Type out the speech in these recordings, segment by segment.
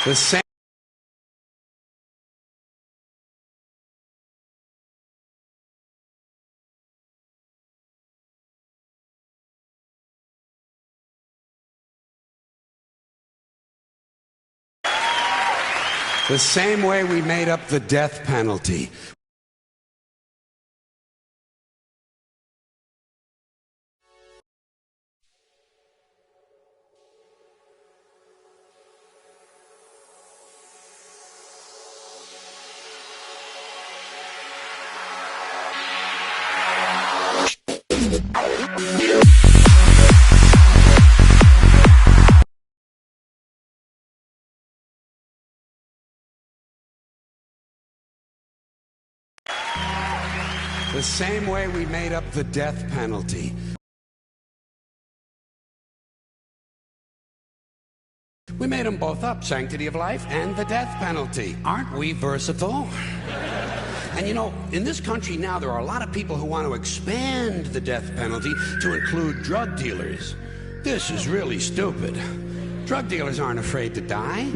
The same. The same way we made up the death penalty. The same way we made up the death penalty. We made them both up, sanctity of life and the death penalty. Aren't we versatile? And you know, in this country now, there are a lot of people who want to expand the death penalty to include drug dealers. This is really stupid. Drug dealers aren't afraid to die.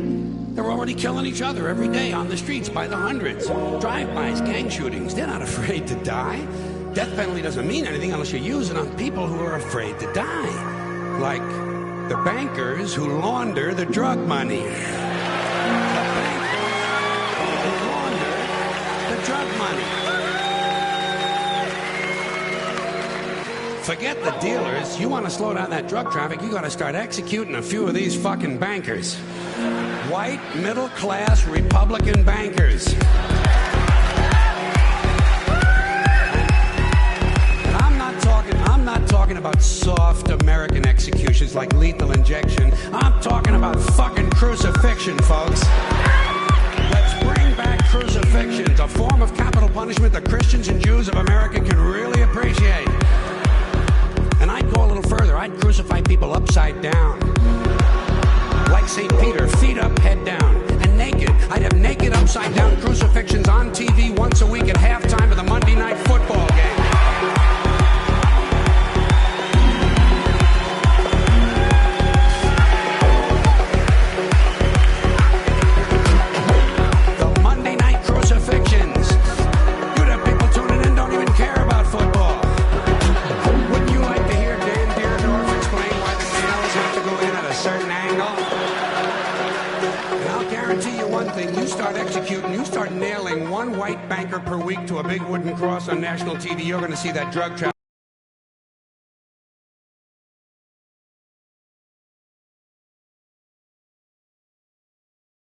They're already killing each other every day on the streets by the hundreds. Drive-bys, gang shootings, they're not afraid to die. Death penalty doesn't mean anything unless you use it on people who are afraid to die. Like the bankers who launder the drug money. The bankers who launder the drug money. Forget the dealers. You want to slow down that drug traffic, you got to start executing a few of these fucking bankers. White, middle-class, Republican bankers. And I'm not talking about soft American executions like lethal injection. I'm talking about fucking crucifixion, folks. Let's bring back crucifixions, a form of capital punishment that Christians and Jews of America can really appreciate. And I'd go a little further. I'd crucify people upside down. Like St. Peter, feet up, head down, and naked. I'd have naked upside down crucifixions on TV once a week at halftime of the Monday Night Football game. The Monday Night Crucifixions. You'd have people tuning in, don't even care about football. Wouldn't you like to hear Dan Dierdorf explain why the nails have to go in at a certain angle? I'll guarantee you one thing, you start executing, you start nailing one white banker per week to a big wooden cross on national TV, you're going to see that drug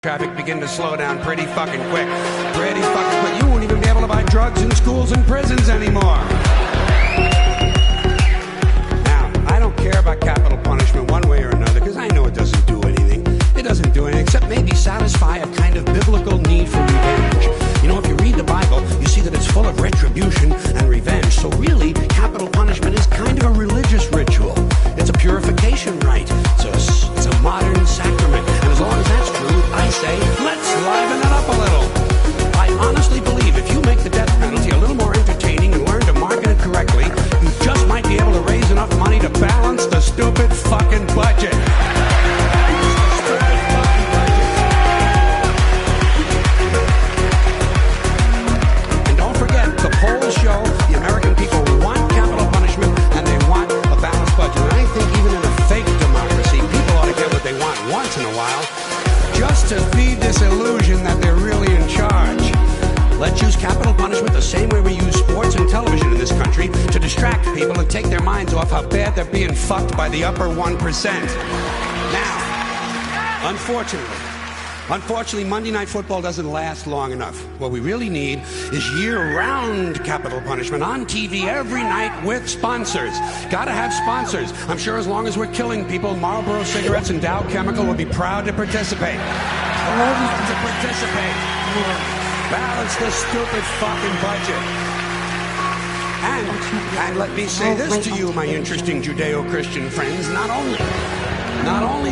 traffic begin to slow down pretty fucking quick. Pretty fucking quick. You won't even be able to buy drugs in schools and prisons anymore. Now, I don't care about capital punishment one way or another because I know it doesn't do anything. It doesn't do anything except maybe satisfy a kind of biblical need for revenge. You know, if you read the Bible, you see that it's full of retribution and revenge. So really, capital punishment is kind of a religious ritual. It's a purification rite. It's a modern sacrament. And as long as that's true, I say, let's liven it up a little. I honestly believe if you make the death penalty a little more entertaining and learn to market it correctly, you just might be able to raise enough money to balance the stupid fucking budget. Polls show the American people want capital punishment and they want a balanced budget. And I think even in a fake democracy, people ought to get what they want once in a while, just to feed this illusion that they're really in charge. Let's use capital punishment the same way we use sports and television in this country to distract people and take their minds off how bad they're being fucked by the upper 1%. Now, Unfortunately, Monday Night Football doesn't last long enough. What we really need is year-round capital punishment on TV every night with sponsors. Gotta have sponsors. I'm sure as long as we're killing people, Marlboro Cigarettes and Dow Chemical will be proud to participate. Balance the stupid fucking budget. And let me say this to you, my interesting Judeo-Christian friends, not only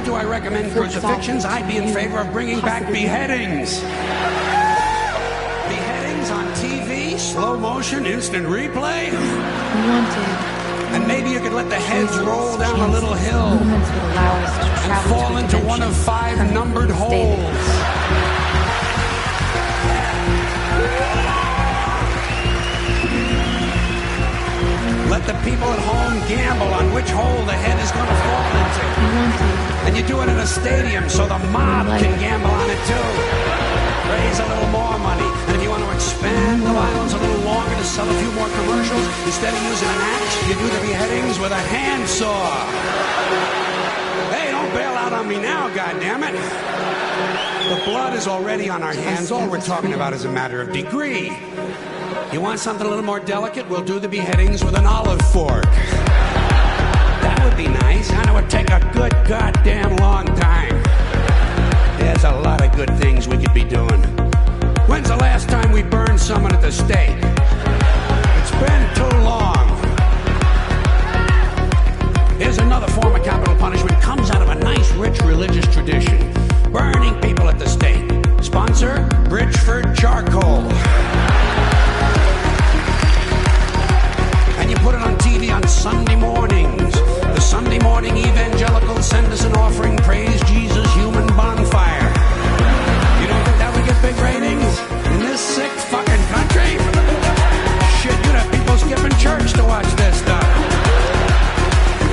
do I recommend crucifixions, I'd be in favor of bringing back beheadings. Beheadings on TV, slow motion, instant replay. Wanted. And maybe you could let the heads roll down a little hill Movements would allow us to and travel fall to a into one of dimension 5 numbered stated. holes. Let the people at home gamble on which hole the head is going to fall into. And you do it in a stadium so the mob can gamble on it too. Raise a little more money. And if you want to expand the violence a little longer to sell a few more commercials, instead of using an axe, you do the beheadings with a handsaw. Hey, don't bail out on me now, goddammit. The blood is already on our hands. All we're talking about is a matter of degree. You want something a little more delicate? We'll do the beheadings with an olive fork. That would be nice, and it would take a good goddamn long time. There's a lot of good things we could be doing. When's the last time we burned someone at the stake? It's been too long. Here's another form of capital punishment. Comes out of a nice, rich religious tradition. Burning people at the stake. Sponsor, Bridgeford Charcoal. And you put it on TV on Sunday mornings. The Sunday morning evangelicals send us an offering, praise Jesus, human bonfire. You don't think that would get big ratings in this sick fucking country? Shit, you'd have people skipping church to watch this stuff.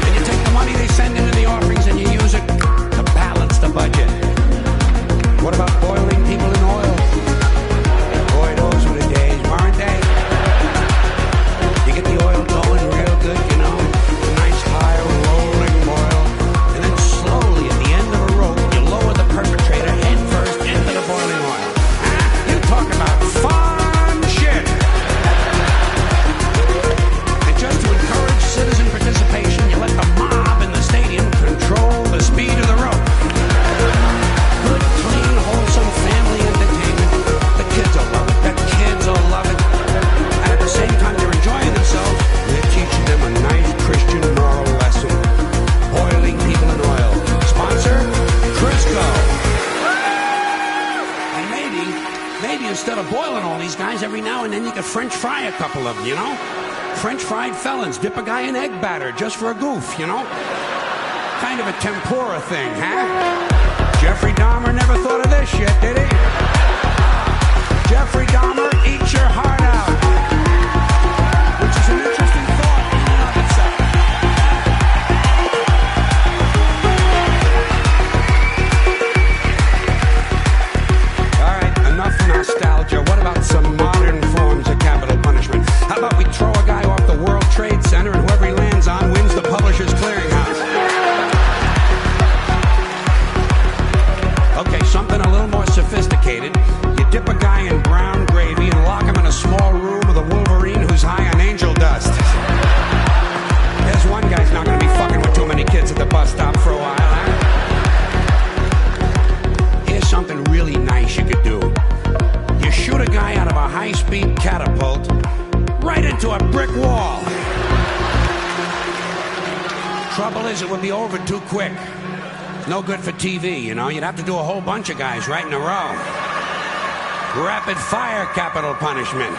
And you take the money they send into the offerings and you use it to balance the budget. What about boiling people in oil? Boy, those were the days, weren't they? You get the oil going real good, you know, a nice high rolling boil, and then slowly at the end of a rope, you lower the perpetrator head first into the boiling oil. You talk about fun shit. And just to encourage citizen participation, you let the mob in the stadium control the speed of the rope. Good, clean, wholesome family entertainment. The kids will love it. The kids will love it. And at the same time they're enjoying themselves, they're teaching them a nice Christian moral lesson. Boiling people in oil. Sponsor, Crisco. And maybe instead of boiling all these guys, every now and then you could French fry a couple of them, you know? French fried felons. Dip a guy in egg batter just for a goof, you know? Kind of a tempura thing, huh? Jeffrey Dahmer never thought of this shit, did he? Jeffrey Dahmer, eat your heart out. Which is an interesting thought in and of itself. All right, enough nostalgia. What about some modern forms of capital punishment? How about we throw a guy off the World Trade Center and whoever he lands on wins the Publishers Clearinghouse? Okay, something a little more sophisticated. You dip a guy in brown gravy and lock him in a small room with a Wolverine who's high on angel dust. There's one guy's not going to be fucking with too many kids at the bus stop for a while, huh? Here's something really nice you could do. You shoot a guy out of a high-speed catapult right into a brick wall. Trouble is, it would be over too quick. No good for TV, you know. You'd have to do a whole bunch of guys right in a row. Rapid fire capital punishment.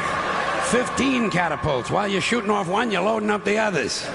15 catapults. While you're shooting off one, you're loading up the others.